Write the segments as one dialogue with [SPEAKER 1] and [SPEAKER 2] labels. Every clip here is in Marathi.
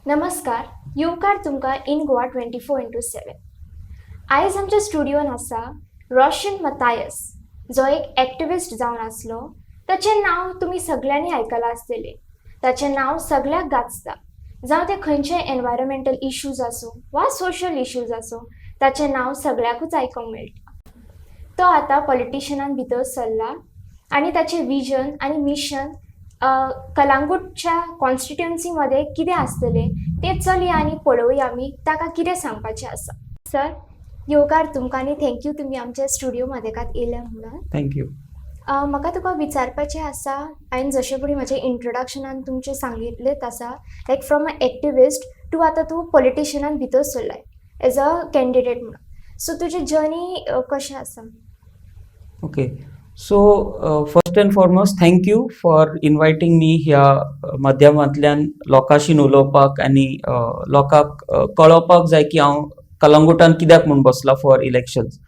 [SPEAKER 1] नमस्कार, येवकार तुमकां इन गोवा 24/7. आयज आमच्या स्टुडिओन आसा रोशन मतायस, जो एक एक्टिविस्ट जावन आसलो. ताचें नांव तुमी सगळ्यांनी आयकलां आसतलें. ताचें नांव सगळ्याक गाजता. जावं ते खंयचे एनवायरमेंटल इश्यूज आसूं वा सोशल इश्यूज आसूं, ताचें नांव सगळ्याकूच आयकूंक मेळटा. तो आतां पॉलिटिशनान भितर सरला आनी ताचें विजन आनी मिशन कलांगूटच्या कॉन्स्टिट्युएन्सीमध्ये कितें आसतलें तें चलया आनी पळोवया आमी ताका कितें सांगपाचें आसा. सर, येवकार तुमकां आनी थँक्यू तुमी आमच्या स्टुडिओ मदेकात येयल्या म्हणून.
[SPEAKER 2] थँक्यू.
[SPEAKER 1] म्हाका तुका विचारपाचें आसा, हांवें जशें पळय म्हज्या इंट्रोडक्शनान तुमचें सांगितलेंच आसा, like from a activist to आतां तूं पॉलिटिशनान भितर सरलाय एज अ कॅन्डिडेट म्हणून. सो तुजी जर्नी कशें आसा?
[SPEAKER 2] Okay, so first and foremost thank you for inviting me ह्या माध्यमांतल्यान लोकांशी उलोवपाक आनी लोकांक कळोवपाक जाय की हांव कलंगुटान कित्याक म्हूण बसला फॉर इलेक्शन्स.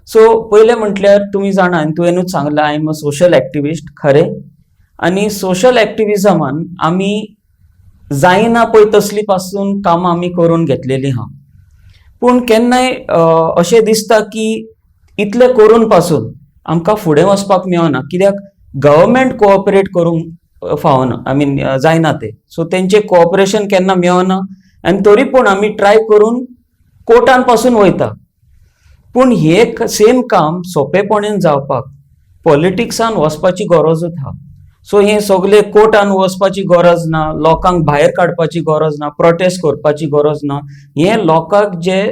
[SPEAKER 2] सो पयलें म्हटल्यार तुमी जाणा तुवेंनूच सांगलां I am a social activist खरें. आनी सोशल एक्टिविजमान आमी जायना पळय तसली पासून कामां आमी करून घेतलेलीं आहा. पूण केन्नाय अशें दिसता की इतलें करून पासून आमकां फुडें वचपाक मेळना, कित्याक गव्हर्मेंट कोऑपरेट करूंक फावना, आय मीन जायना तें. सो तेंचें कोऑपरेशन केन्ना मेळना आनी तरी पूण आमी ट्राय करून कोर्टान पासून वयता. पूण हे सेम काम सोंपेपणान जावपाक पॉलिटिक्सान वचपाची गरजूच आहा. सो हे सगळे कोर्टान वचपाची गरज ना, लोकांक भायर काडपाची गरज ना, प्रोटेस्ट करपाची गरज ना. हे लोकांक जे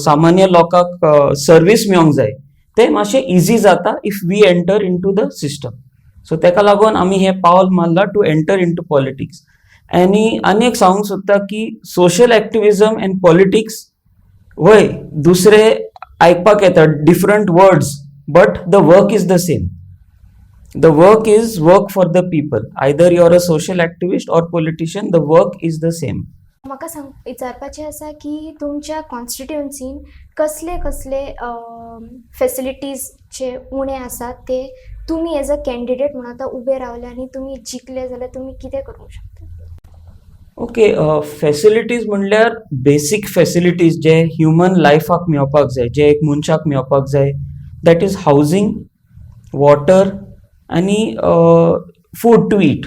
[SPEAKER 2] सामान्य लोकांक सर्वीस मेळोंक जाय ते मातशें इजी जाता if we enter into the system. So तेका लागून आमी हे पावल मारला to enter into politics. आनी एक सांगूंक सोदता की सोशल एक्टिविजम एंड पॉलिटिक्स वय दुसरे आयकपाक येता different words, but the work is the same. The work is work for the people. Either you are a social activist or politician, the work is the same.
[SPEAKER 1] म्हाका विचारपाचें आसा की तुमच्या कॉन्स्टिट्युएन्सीन कसले कसले फेसिलिटीजचे उणे आसात ते तुमी एज अ कॅन्डिडेट म्हणून आतां उबे रावले आनी तुमी जिखले जाल्यार तुमी कितें करूंक शकता?
[SPEAKER 2] ओके, फेसिलिटीज म्हणल्यार बेसीक फेसिलिटीज जे ह्युमन लायफाक मेळपाक जाय, जे एक मनशाक मेळपाक जाय, दॅट इज हावजींग, वॉटर आनी food to eat.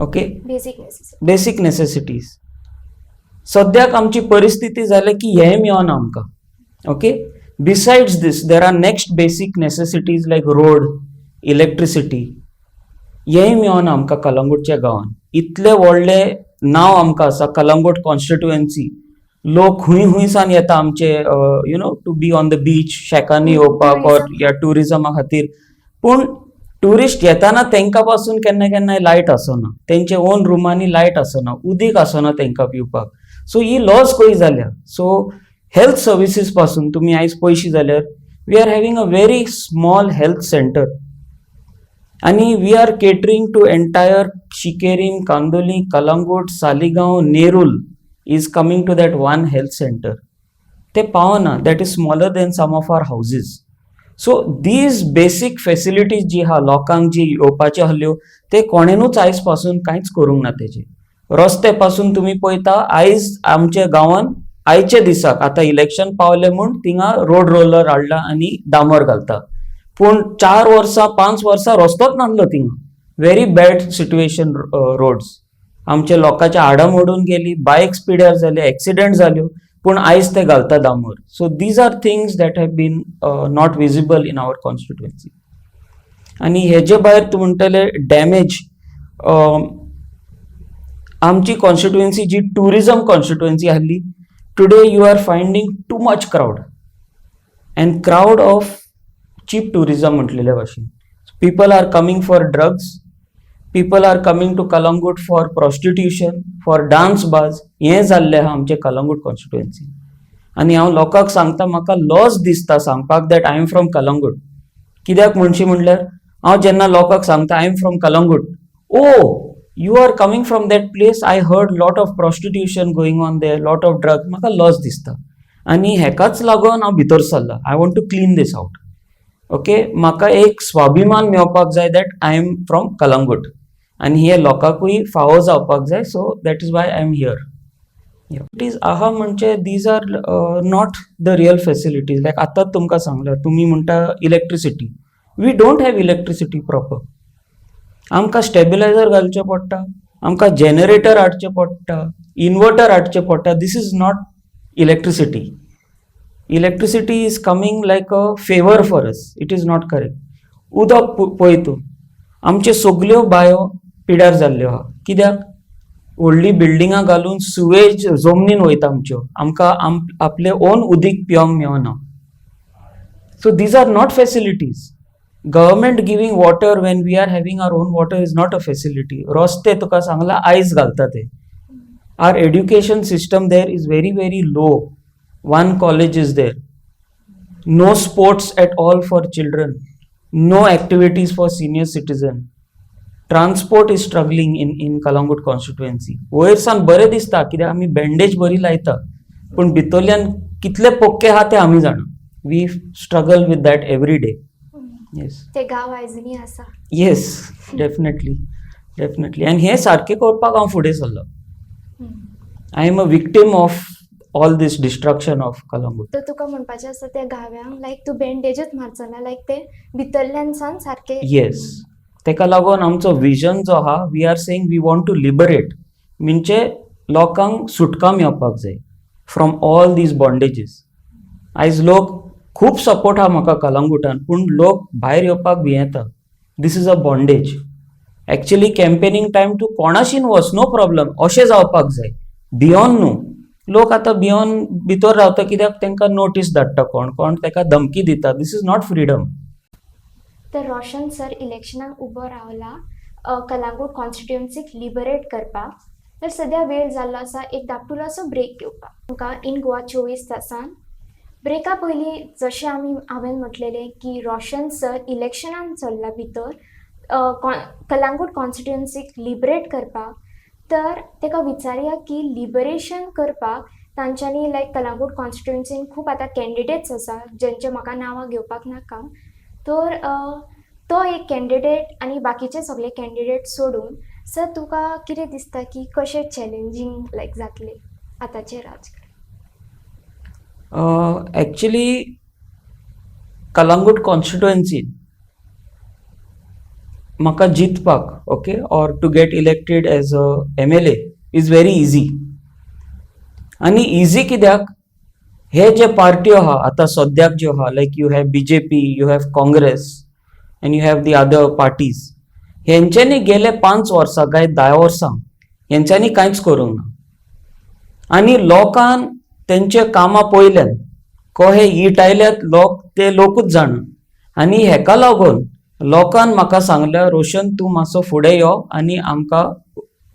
[SPEAKER 2] Okay, basic necessities. सद्याक आमची परिस्थिती जाल्या की हें मेळना आमकां. Okay, besides these there are next basic necessities like road, electricity. हेंय मेळना आमकां कलंगूटच्या गांवांत. इतले व्हडले नांव आमकां आसा कलंगूट कॉन्स्टिट्युएन्सी. लोक हुंयसान येता आमचे to be on the beach, शेकांनी येवपाक ऑर ह्या टुरिजमा खातीर. पूण टुरिस्ट येताना तेंका पासून केन्ना लायट आसना, तेंचे ओन रुमांनी लायट आसना, उदीक आसना तेंकां पिवपाक. सो ही लॉस खंय जाल्या. सो हेल्थ सर्विसीस पासून तुमी आयज पयशी जाल्यार we are having a very small health centre आनी we are catering to entire Sinquerim, Candolim, Calangute, Saligao, Nerul is coming to that one health centre. ते पावना, that is smaller than some of our houses. So these basic facilities जी आहा लोकांक जी येवपाच्यो आहल्यो ते कोणेनूच आयज पासून कांयच करूंक ना. तेजे रस्ते पासून तुमी पळयता आयज आमच्या गांवांत आयचे दिसाक आतां इलेक्शन पावले म्हूण थिंगा रोड रोलर हाडला आनी डांबर घालता. पूण 4 वर्सां 5 वर्सां रस्तोच नासलो थिंगा. Very bad situation roads. आमच्या लोकांच्या हाडां मोडून गेली, बायक्स पिड्यार जाले, एक्सिडेंट जाल्यो, पूण आयज ते घालता डांबर. So these are things that have been not visible in our constituency. आनी हेजे भायर तूं म्हणटले डॅमेज. आमची कॉन्स्टिट्युएन्सी जी टुरिजम कॉन्स्टिट्युएन्सी आहली, today you are finding too much crowd and crowd of cheap tourism म्हटलेल्या भाशेन. People are coming for drugs, people are coming to Calangute for prostitution, for dance bars. हें जाल्लें आहा आमचे कलंगूट कॉन्स्टिट्युएन्सी. आनी हांव लोकांक सांगता, म्हाका लॉस दिसता सांगपाक that I am from Calangute. कित्याक म्हणल्यार हांव जेन्ना लोकांक सांगता I am from Calangute, oh you are coming from that place, I heard lot of prostitution going on there, lot of drugs. म्हाका लॉस दिसता आनी हेकाच लागून हांव भितर सरला. I want to clean this out. Okay, म्हाका एक स्वाभिमान मेळपाक जाय that I am from Calangute आनी हे लोकांकूय फावो जावपाक जाय. So that is why I am here. Facilities आहा म्हणजे these are not the real facilities. Like आतांच तुमकां सांगला, तुमी म्हणटा electricity. We don't have electricity proper. आमकां स्टेबिलायझर घालचें पडटा, आमकां जनरेटर हाडचें पडटा, इन्वर्टर हाडचें पडटा. This is not electricity. Electricity is coming like a favour for us. It is not correct. उदक पळय तूं, आमच्यो सगल्यो बांयो पिड्यार जाल्ल्यो आहा. कित्याक? व्हडली बिल्डिंगां घालून सुवेज जमनीन वयता आमच्यो. आमकां आपलें ओन उदीक पिवंक मेळना. So these are not facilities. Government giving water when we are having our own water is not a facility. रस्ते तुका सांगला आयस घालता ते. Our education system there is very very low. One college is there. No sports at all for children. No activities for senior citizen. Transport is struggling in Calangute constituency. वयर सावन बरें दिसता कित्याक आमी बँडेज बरी लायता, पूण भितरल्यान कितले पोक्के आहा ते आमी जाणा. We struggle with that every day. Yes
[SPEAKER 1] ते गांव आयजुनी आसा.
[SPEAKER 2] Yes, definitely definitely. आनी हें सारकें करपाक हांव फुडें सरलो. I am a victim of all these destruction of Calangute.
[SPEAKER 1] तर तुका म्हणपाचें आसा त्या गांव्यांक लायक तूं बँडेजूच मारचो ना, लायक ते भितरल्यान सावन सारकें.
[SPEAKER 2] येस, तेका लागून आमचो विजन जो आहा, we are saying we want to liberate. म्हणजे लोकांक सुटका मेळपाक जाय फ्रॉम ऑल दीज बॉन्डेजीस. आयज लोक खूब सपोर्ट आहा म्हाका कलंगूटान, पूण लोक भायर येवपाक भियेता. This is a bondage. Actually campaigning time to कोणाशीन वच, नो प्रॉब्लम, अशें जावपाक जाय. भियोन न्हू. लोक आतां भियोन भितर रावता कित्याक तांकां नोटीस धाडटा कोण ताका धमकी दिता. This is not freedom.
[SPEAKER 1] तर रोशन सर इलेक्शनाक उबो रावला कलंगूट कॉन्स्टिट्युएन्सीक लिबरेट करपाक. तर सद्या वेळ जाल्लो आसा एक धाकटुलोसो ब्रेक घेवपाक. तुमकां इन गोवा 24 तासान. ब्रेका पयलीं जशें हांवें म्हटलेलें की रोशन सर इलेक्शनान चल्ला भितर कलंगूट कॉन्स्टिट्युएन्सीक लिबरेट करपाक. तर ताका विचारया की लिबरेशन करपाक तांच्यांनी लायक कलंगूट कॉन्स्टिट्युएन्सीन खूब आतां कॅन्डिडेट्स आसा जेंचे म्हाका नांवां घेवपाक नाका. तर तो एक कॅन्डिडेट आनी बाकीचे सगळे कॅन्डिडेट सोडून सर तुका कितें दिसता की कशें चॅलेंजींग लायक जातलें आतांचें राजकारण?
[SPEAKER 2] एक्चुली कलंगूट कॉन्स्टिट्युएन्सीन म्हाका जितपाक, okay, or to get elected as a MLA is very easy. आनी इजी कित्याक? हे जे पार्ट्यो आहा आतां सद्याक ज्यो आहा, like you have BJP, you have Congress and you have the other parties. हेंच्यांनी गेले 5 वर्सां काय 10 वर्सां हेंच्यांनी कांयच करूंक ना. आनी लोकांन तेंचे कामां पळयल्यान कहे ईट आयल्यात लोक ते लोकूच जाणा. आनी हेका लागून लोकांन म्हाका सांगल्या, रोशन तूं मातसो फुडें यो आनी आमकां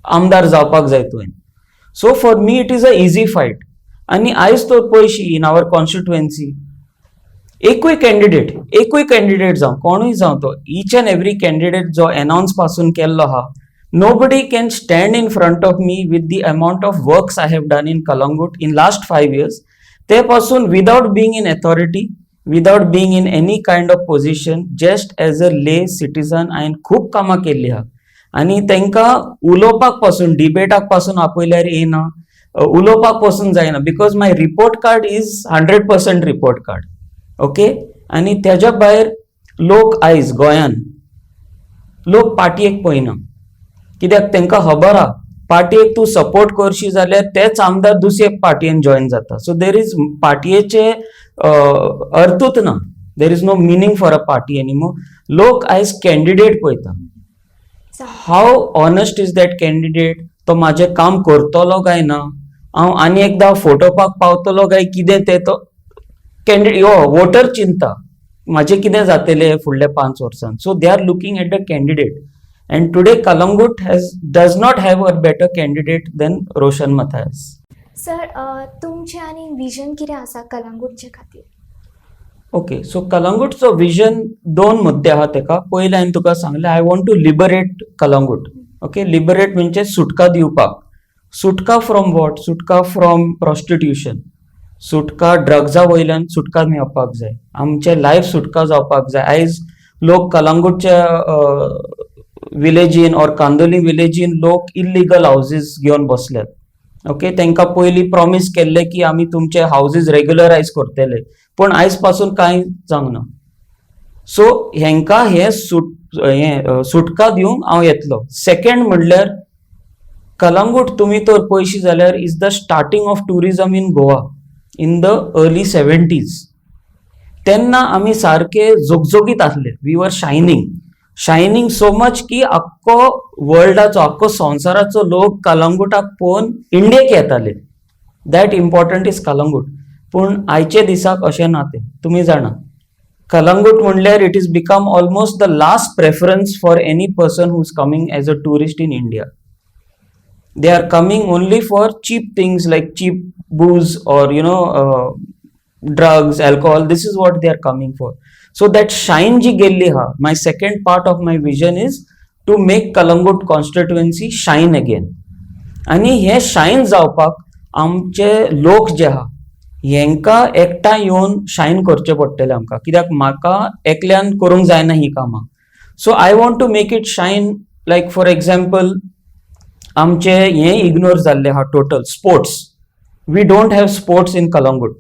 [SPEAKER 2] आमदार जावपाक जाय तुवें. So for me it is a easy fight. आनी आयज तर पयशी इन आवर कॉन्स्टिट्युएन्सी एकूय कॅन्डिडेट जावं कोणूय जावं तो, ईच अँड एवरी कॅन्डिडेट जो अनाउन्स पासून केल्लो आहा, nobody can stand in front of me with the amount of works I have done in Kalangut in last 5 years. ते पासून without being in authority, without being in any kind of position, just as a lay citizen हांवें खूब कामां केल्ली आहा. आनी तांकां उलोवपाक पासून, डिबेटाक पासून आपयल्यार येना, उलोवपाक पासून जायना, because my report card is 100% report card. Okay. आनी तेज्या भायर लोक आयज गोंयान लोक पार्टयेक पळयना. कित्याक तांकां खबर आहा पार्टयेक तूं सपोर्ट करशी जाल्यार तेच आमदार दुसरे पार्टयेन जॉयन जाता. सो देर इज पार्टयेचे अर्थूच ना. There is no meaning for a party anymore. लोक आयज कॅन्डिडेट पळयता. How honest is that candidate? तो म्हाजें काम करतलो काय ना, हांव आनी एकदां फटोवपाक पावतलो काय कितें, तें तो कॅन्डिडेट वोटर चिंता म्हाजें कितें जातलें फुडल्या 5 वर्सांत. So they are looking at the candidate. And today Kalangut does not have a better candidate than Roshan Matthias.
[SPEAKER 1] Sir तुमचें आनी विजन कितें आसा कलंगूटचे खातीर?
[SPEAKER 2] ओके, सो कलंगूटचो विजन 2 मुद्दे आहा तेका. पयलें हांवें तुका सांगलें I want to liberate Calangute. Okay, liberate म्हणजे सुटका दिवपाक. सुटका फ्रॉम वॉट? सुटका फ्रॉम प्रॉस्टिट्युशन. सुटका ड्रग्जा वयल्यान सुटका मेळपाक जाय. आमचें लायफ सुटका जावपाक जाय. आयज लोक कलंगूटच्या विलेजीन और कांदोली विलेजीन लोक इल्लिगल हाऊसेस घेवन बसल्यात. ओके, तांकां पयलीं प्रॉमिस केल्ले की आमी तुमचे हाऊसेस रेग्युलरायज करतले, पण आयज पासून कांय जावंक ना. सो हेंकां सुटका दिवंक हांव येतलो. सेकंड म्हणल्यार कलंगूट तुमी तर पळयशी जाल्यार is the starting of tourism in Goa in the early 70s. तेन्ना आमी सारके जोगजोगीत आसले. We were shining so much की आख्खो वर्ल्डाचो, आख्खो संवसाराचो लोक कलंगूटाक पळोवन इंडियेक येताले. That important is Calangute. पूण आयचे दिसाक अशें ना तें, तुमी जाणा. कलंगूट म्हणल्यार it is become almost the last preference for any person who is coming as a tourist in India. They are coming only for cheap things like cheap booze or drugs, alcohol. This is what they are coming for. So that shine ji gelli ha, my second part of my vision is to make Kalangut constituency shine again. आणि हे शाईन जावपाक आमचे लोक जे आहा हेंका एकठांय येवन शाईन करचे पडटले आमकां, कित्याक म्हाका एकल्यान करूंक जायना ही कामां. So I want to make it shine. Like for example आमचे हे इग्नोर जाल्ले आहा total sports. We don't have sports in Calangute,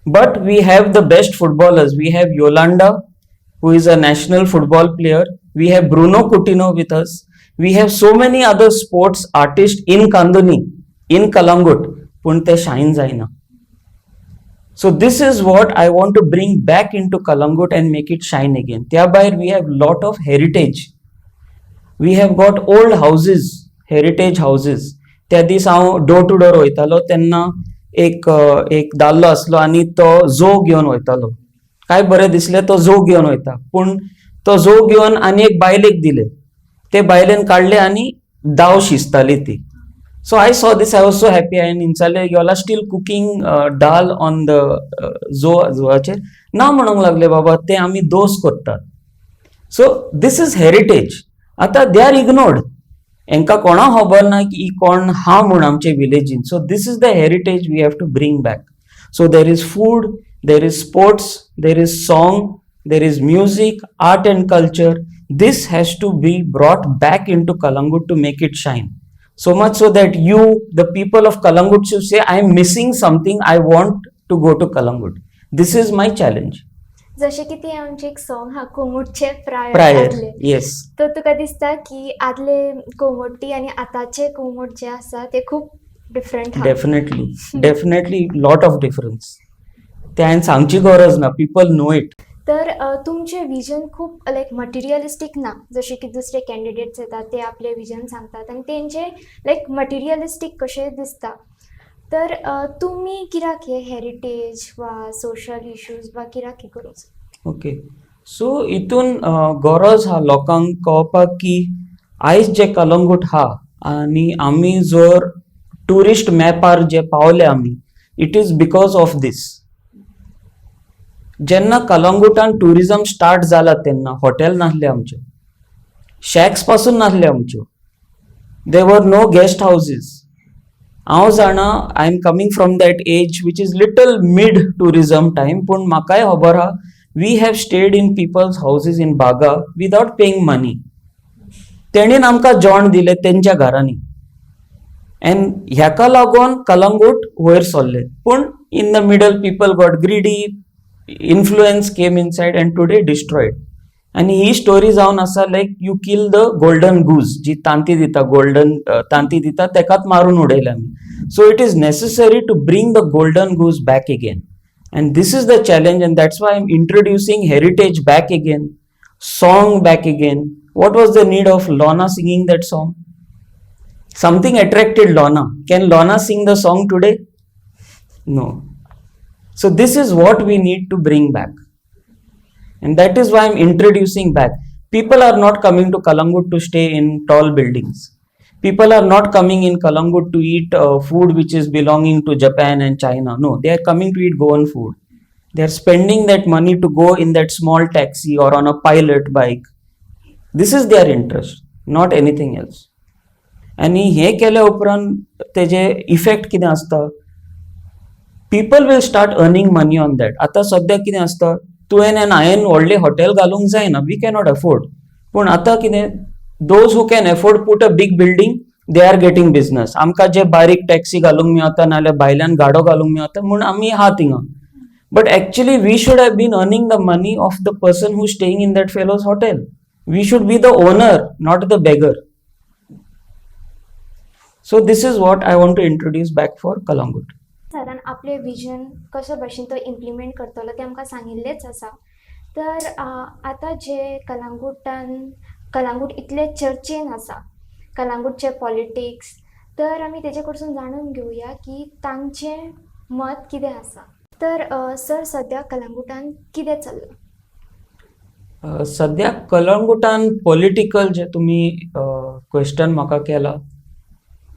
[SPEAKER 2] but we have the best footballers. We have Yolanda who is a national football player. We have Bruno Coutinho with us. We have so many other sports artist in Candolim, in Calangute, पूण ते शाईन जायना. So this is what I want to bring back into Kalangut and make it shine again. त्या भायर we have lot of heritage. We have got old houses, heritage houses. त्या दीस हांव डोर टू डोर वयतालो तेन्ना एक दादलो आसलो आनी तो जोग घेवन वयतालो. काय बरें दिसलें तो जोग घेवन वयता, पूण तो जोग घेवन आनी एक बायलेक दिले. ते बायलेन काडले आनी दाव शिजताली ती. So I saw this, I was so happy. And insale you all are still cooking dal on the zoacher. ना म्हणूंक लागले बाबा ते आमी दोस करतात. So this is heritage. आता they are ignored. एंका कोणा खबर ना की कोण हा म्हूण आमचे विलेजीन. So this is the heritage we have to bring back. So there is food, there is sports, there is song, there is music, art and culture. This has to be brought back into Kalangut to make it shine. So much so that you, the people of Kalangut, should say, I am missing something, I want to go to Kalangut. This is my challenge.
[SPEAKER 1] जशें की ती आमचे एक सॉंग हा कोंगुटचे प्रायर
[SPEAKER 2] Prior,
[SPEAKER 1] आदले.
[SPEAKER 2] yes.
[SPEAKER 1] तर तुका दिसता की आदले कोंगुटी आनी आतांचे कोंगुट जे आसा ते खूब डिफरंट हा.
[SPEAKER 2] Definitely lot of difference. ते हांवें सांगची गरज ना, people know it.
[SPEAKER 1] तर तुमचे विजन खूब लायक मटिरियलिस्टीक ना, जशें की दुसरे कॅन्डिडेट्स येतात ते आपले विजन सांगतात आनी तेंचे लायक मटिरियलिस्टीक कशें दिसता. तर तुमी कित्याक हे हेरिटेज वा सोशल इश्यूज वा कित्याक हे करूंक जाय?
[SPEAKER 2] ओके, सो हितून गरज हा लोकांक कळपाक की आयज जे कलंगूट हा आनी आमी जर टुरिस्ट मॅपार जे पावले आमी, it is because of these. जेन्ना कलंगूटान टुरिझम स्टार्ट जाला तेन्ना हॉटेल नासले आमच्यो, शॅक्स पासून नासले आमच्यो. देर वर नो गेस्ट हाऊसेस. हांव जाणा, I am coming from that age which is little mid tourism time, पूण म्हाकाय खबर आहा we have stayed in people's houses in Baga without paying money. तेणीन आमकां जेवण दिलें तेंच्या घरांनी. एंड ह्याका लागून कलंगूट वयर सरले. पूण in the middle people got greedy, influence came inside and today destroyed. आणि ही स्टोरी जावन आसा like you kill the golden goose, जी तांती दिता, गोल्डन तांती दिता, तेकाच मारून उडयले आमी. So it is necessary to bring the golden goose back again. And this is the challenge, and that's why I'm introducing heritage back again, song back again. What was the need of Lorna singing that song? Something attracted Lorna. Can Lorna sing the song today? No. So this is what we need to bring back. And that is why I'm introducing back. People are not coming to Kalangut to stay in tall buildings. People are not coming in Kalangut to eat food which is belonging to Japan and China. No, they are coming to eat Goan food. They are spending that money to go in that small taxi or on a pilot bike. This is their interest, not anything else. आणि हे केल्या उपरांत तेजे इफेक्ट कितें आसता? People will start earning money on that. आता सद्या कितें आसता, तुवें आनी हांवें व्हडलें हॉटेल घालूंक जायना, वी कॅनॉट अफोर्ड. पूण आतां कितें, those who can afford put a big building they are getting business. आमकां जे बारीक टॅक्सी घालूंक मेळता नाल्यार भायल्यान गाडो घालूंक मेळता म्हूण आमी आहा थिंगा. But actually we should have been earning the money of the person who's staying in that fellow's hotel. We should be the owner, not the beggar. So this is what I want to introduce back for Kalangut.
[SPEAKER 1] सरान आपले विजन कशा भाशेन तो इम्प्लिमेंट करतलो ते आमकां सांगिल्लेच आसा. तर आतां जे कलांगूट इतले चर्चेन आसा, कलांगूटचे पॉलिटिक्स, तर आमी तेजे कडसून जाणून घेवया की तांचें मत कितें आसा. तर सर सद्या कलांगूटान कितें चल्लां?
[SPEAKER 2] सद्या कलंगुटान पॉलिटिकल जे तुम्ही क्वेश्चन म्हाका केला,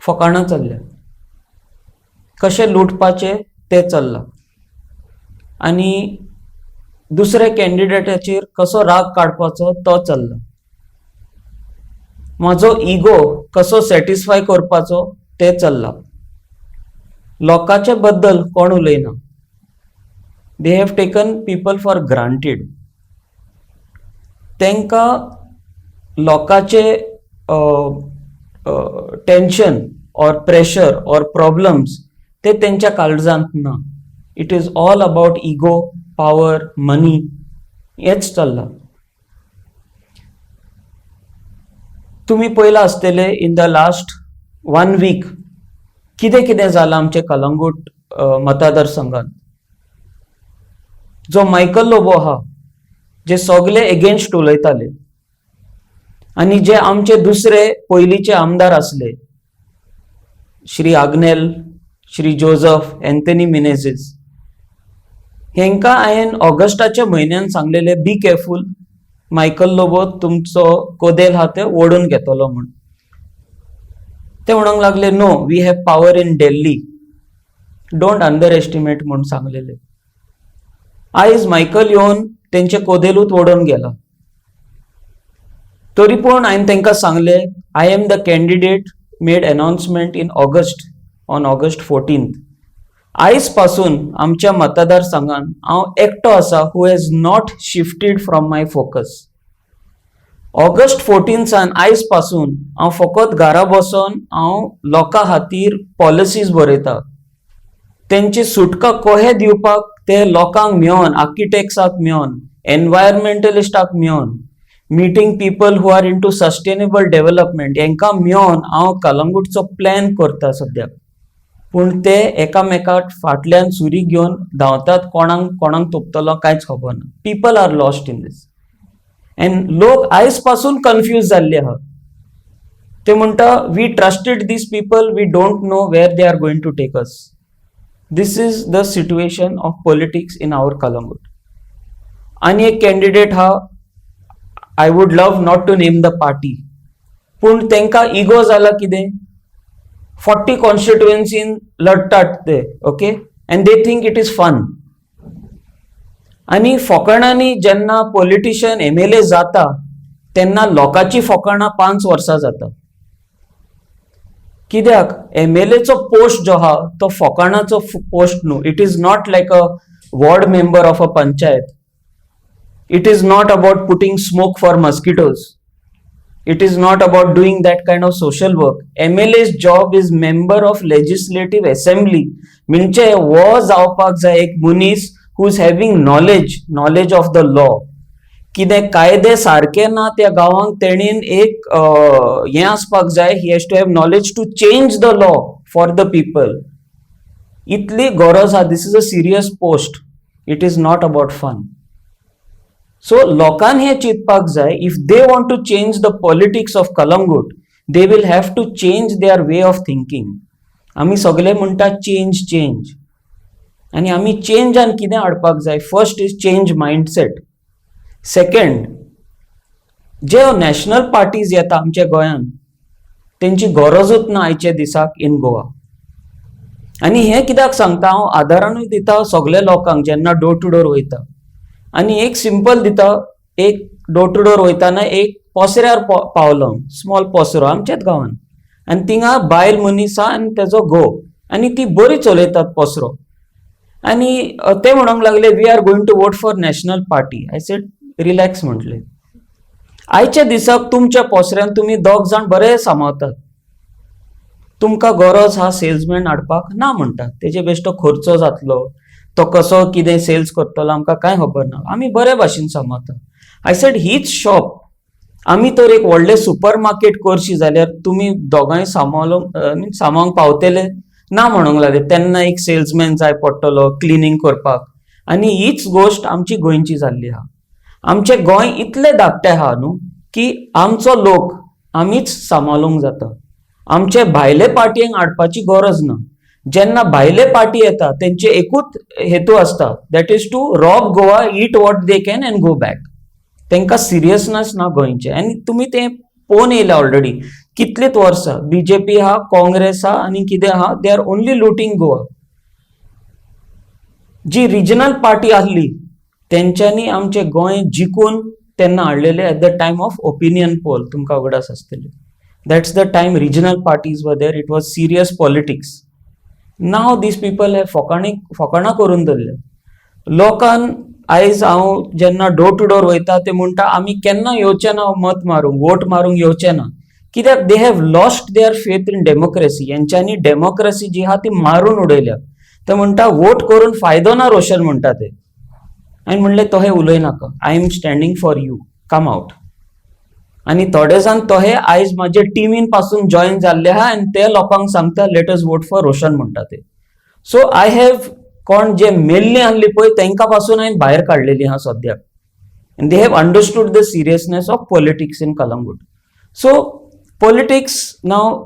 [SPEAKER 2] फकाणां चल्ल्या. कशें लुटपाचे ते चल्लां आनी दुसऱ्या कॅन्डिडेटाचेर कसो राग काडपाचो तो चल्ला. म्हाजो इगो कसो सॅटिस्फाय करपाचो ते चल्ला. लोकांचे बद्दल कोण उलयना. They have taken people for granted. तांकां लोकांचे टेन्शन और प्रेशर और प्रॉब्लम्स ते तेंच्या काळजांत ना. It is all about ego, power, money, हेच चल्लां. तुम्ही पळयलां आसतलें इन द लास्ट 1 वीक कितें कितें जालां आमचे कलंगूट मतदारसंघात. जो मायकल लोबो आहा, जे सगळे एगेन्स्ट उलयताले, आनी जे आमचे दुसरे पयलींचे आमदार आसले, श्री आग्नेल, श्री जोझफ, एंथनी मिनेझीस, हेंकां हांवें ऑगस्टाच्या म्हयन्यान सांगलेले बी केअरफूल, मायकल लोबो तुमचो कोदेल हा ते ओडून घेतलो म्हूण. ते म्हणूंक लागले no, we have power in Delhi, don't underestimate म्हूण सांगलेले. आयज मायकल येवन तेंचे कोदेलूच ओडून गेला. तरी पूण हांवें तांकां सांगले I am the candidate made announcement in August on August 14th. आयज पासून आमच्या मतदारसंघान हांव एकटो आसा who has not shifted from my focus. August 14th आयज पासून हांव फकत घरा बसून हांव लोकां खातीर पॉलिसीज बरयता. तेंची सुटका कहे दिवपाक ते लोकांक मेळोन, आर्किटेक्ट्साक मेळोन, एनवायरमेंटलिस्टाक मेळोन, meeting people who are in to sustainable development, हेंकां मेळोन हांव कलंगूटचो प्लॅन करता सद्याक. पूण ते एकामेकाक फाटल्यान सुरी घेवन धांवतात, कोणाक तोपतलो कांयच खबर ना. People are lost in this. And लोक आयज पासून कन्फ्यूज जाल्ले आहा. ते म्हणटा we trusted these people, we don't know where they are going to take us. This is the situation of politics in our Kalangut. आणि एक कॅन्डिडेट हा, I would love not to name the party, पूण तेंका इगो जाला कितें, 40 कॉन्स्टिट्युएन्सीन लढतात ते, okay, and they think it is fun. आणि फकाणांनी जेन्ना पॉलिटिशियन MLA जाता तेन्ना लोकांची फकाणां 5 वर्सां जाता. कित्याक MLAचो पोस्ट जो आहा तो फकाणाचो पोस्ट न्हू. It is not like a ward member of a panchayat. It is not about putting smoke for mosquitoes. It is not about doing that kind of social work. MLA's job is member of legislative assembly. म्हणजे वो जावपाक जाय एक मनीस who is having knowledge of the law. कितें कायदे सारखे ना त्या गांवांक तेणीन एक हें आसपाक जाय, he has to have knowledge to change the law for the people. इतली गरज आहा. This is a serious post. It is not about fun. So लोकांनी हें चिंतपाक जाय, if they want to change the politics of Calangute, they will have to change their way of thinking. आमी सगळे म्हणटा चेंज, आनी आमी चेंजान कितें हाडपाक जाय. First is change mindset. Second, जे नॅशनल पार्टीज येता आमच्या गोंयान, तेंची गरजूच ना आयच्या दिसाक इन गोवा. आनी हें कित्याक सांगता हांव, आदारूय दिता सगळ्या लोकांक जेन्ना डोर टू डोर वयता. आनी एक सिंपल दिता, एक डोर टू डोर वयताना एक पोसऱ्यार पावलो, स्मॉल पोसरो आमच्याच गांवान, आनी थिंगा बायल मनीस आहा आनी तेजो घोव, आनी ती बरी चलयतात पोसरो. आनी ते म्हणूंक लागले we are going to vote for national party. I said relax म्हटले. आयच्या दिसाक तुमच्या पोसऱ्यान तुम्ही 2 जाण बरे सांबाळतात. तुमकां गरज हा सेल्समॅन हाडपाक ना म्हणटा, तेजे बेश्टो खर्चो जातलो, तो कसो कितें सेल्स करतलो आमकां कांय खबर ना, आमी बरे भाशेन सांबाळटा. आय सेड हीच शॉप आमी तर एक व्हडलें सुपर मार्केट करशी जाल्यार तुमी दोगांय सांबाळूंक पावतले ना म्हणूंक लागले. तेन्ना एक सेल्समॅन जाय पडटलो क्लिनींग करपाक, आनी हीच गोश्ट आमची गोंयची जाल्ली आहा. आमचें गोंय इतलें धाकटें आहा न्हू की आमचो लोक आमीच सांबाळूंक जाता. आमचे भायले पार्टयेक हाडपाची गरज ना. जेन्ना भायले पार्टी येता तेंचे एकूच हेतू आसता, that is to rob Goa, eat what they can and go back. तांकां सिरियसनेस ना गोंयचे. आनी तुमी तें पळोवन येयला ऑलरेडी कितलींच वर्सां बीजेपी आहा, काँग्रेस आहा आनी कितें आहा, they are only looting Goa. जी रिजनल पार्टी आसली तेंच्यांनी आमचें गोंय जिखून तेन्ना हाडलेले at the time of opinion poll. तुमकां उगडास आसतली. That's the time regional parties were there. It was serious politics. Now these people हे फकाणां करून दवरले. लोकांक आयज हांव जेन्ना डोर टू डोर वयता ते म्हणटा आमी केन्ना येवचे ना मत मारूंक, वोट मारूंक येवचे ना. कित्याक they have lost their faith in democracy. हेंच्यांनी डेमोक्रेसी जी आहा ती मारून उडयल्या. ते म्हणटा वोट करून फायदो ना रोशन म्हणटा ते. हांवें म्हणलें तोहे उलय नाका, I am standing for you, come out. आनी थोडे जाण तोहे आयज म्हाजे टिमीन पासून जॉईन जाल्ले आहा आनी ते लोकांक सांगता let us vote for Roshan म्हणटा ते. सो आय हॅव कोण जे मेल्लीं आसली पळय तांकां पासून हांवें भायर काडलेलीं आहा सद्याक. And they have understood the seriousness of politics in Calangute. So politics now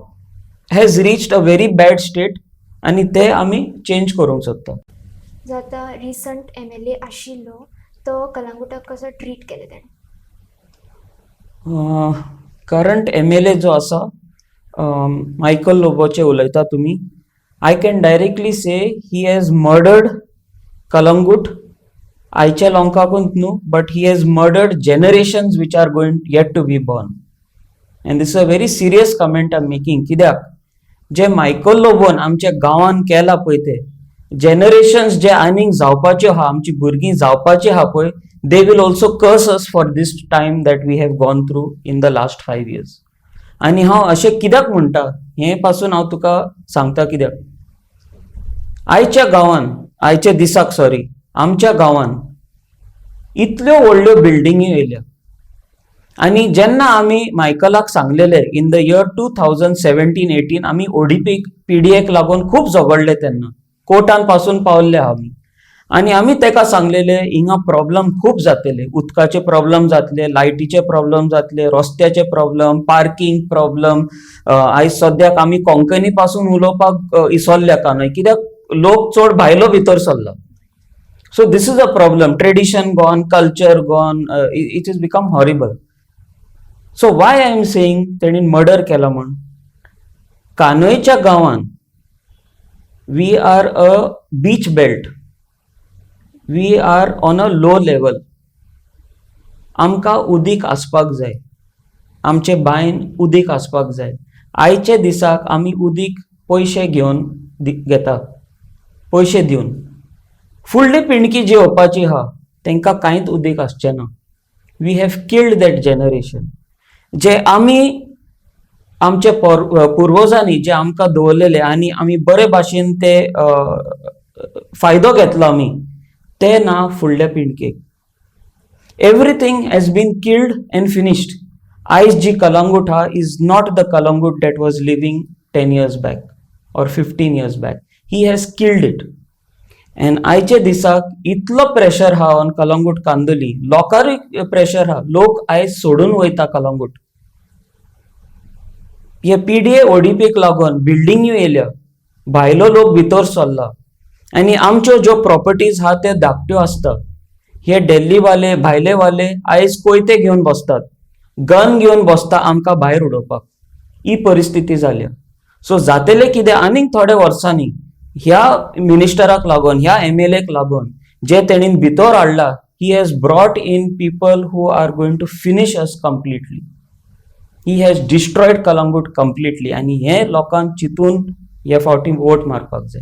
[SPEAKER 2] has reached a very bad state आनी ते आमी चेंज करूंक सोदता.
[SPEAKER 1] जो आतां रिसंट MLA आशिल्लो तो कलंगुटाक कसो ट्रीट केले ताणें?
[SPEAKER 2] करंट MLA जो आसा मायकल लोबोचे उलयता तुमी. I can directly say he has murdered Calangute. आयच्या लोकांकूच न्हू but he has murdered generations which are going yet to be born. And this a very serious comment I am making. कित्याक जे मायकल लोबोन आमच्या गांवांत केला पळय ते जनरेशन्स जे आनीक जावपाचे आहा, आमची भुरगीं जावपाची आहा पळय, they will also curse us for this time that we have gone through in the last 5 years. आणि हांव अशें कित्याक म्हणटा हे पासून हांव तुका सांगता. कित्याक आयच्या दिसाक आमच्या गांवांत इतल्यो व्हडल्यो बिल्डिंगी येयल्या. आनी जेन्ना आमी मायकलाक सांगलेले इन द इयर 2017-18 आमी ODP PDAक लागून खूब झगडले, तेन्ना कोर्टान पासून पावल्ले आमी. आनी आमी ताका सांगलेले हिंगा प्रॉब्लम खूब जातले, उदकाचे प्रॉब्लम जातले, लायटीचे प्रॉब्लम जातले, रस्त्याचे प्रॉब्लम, पार्किंग प्रॉब्लम. आयज सद्याक आमी कोंकणी पासून उलोवपाक इसरल्या का न्हय, कित्याक लोक चड भायलो भितर सरला. So this is a problem. Tradition gone, culture gone, it is become horrible. So why I am saying तेणीन मर्डर केला म्हण. कानोयच्या गांवांत we are a beach belt. We are on a low level. आमकां उदीक आसपाक जाय, आमचे बांयन उदीक आसपाक जाय. आयचे दिसाक आमी उदीक पयशे घेवन घेता, पयशे दिवन. फुडली पिणकी जी येवपाची आहा तांकां कांयच उदीक आसचें ना. We have killed that generation. जे आमी आमच्या पुर्वजांनी जे आमकां दवरलेले आनी आमी बरे भाशेन ते फायदो घेतलो आमी, ते ना फुडल्या पिणकेक. Everything has been killed and finished. आयज जी कलंगूट आहा is not the Calangute that was living 10 years back or 15 years back. He has killed it. And आयचे दिसाक इतलो प्रेशर आहा ऑन कलंगूट कांदोली. लोकांरूय प्रेशर आहा. लोक आयज सोडून वयता कलंगूट. हे PDA ODPक लागून बिल्डिंग्यो येयल्या, भायलो लोक भितर सरला. आनी आमच्यो ज्यो प्रॉपर्टीज आहा त्यो धाकट्यो आसता. हे दिल्लीवाले भायले वाले आयज कोयते घेवन बसतात, गन घेवन बसता आमकां भायर उडोवपाक. ही परिस्थिती जाल्या. सो जातले कितें आनीक थोड्या वर्सांनी ह्या मिनिस्टराक लागून, ह्या MLAक लागून जे तेणीन भितर हाडला, he has brought in people who are going to finish us completely. He has destroyed Calangute completely. आनी हे लोकांक चिंतून ह्या फावटी वोट मारपाक जाय.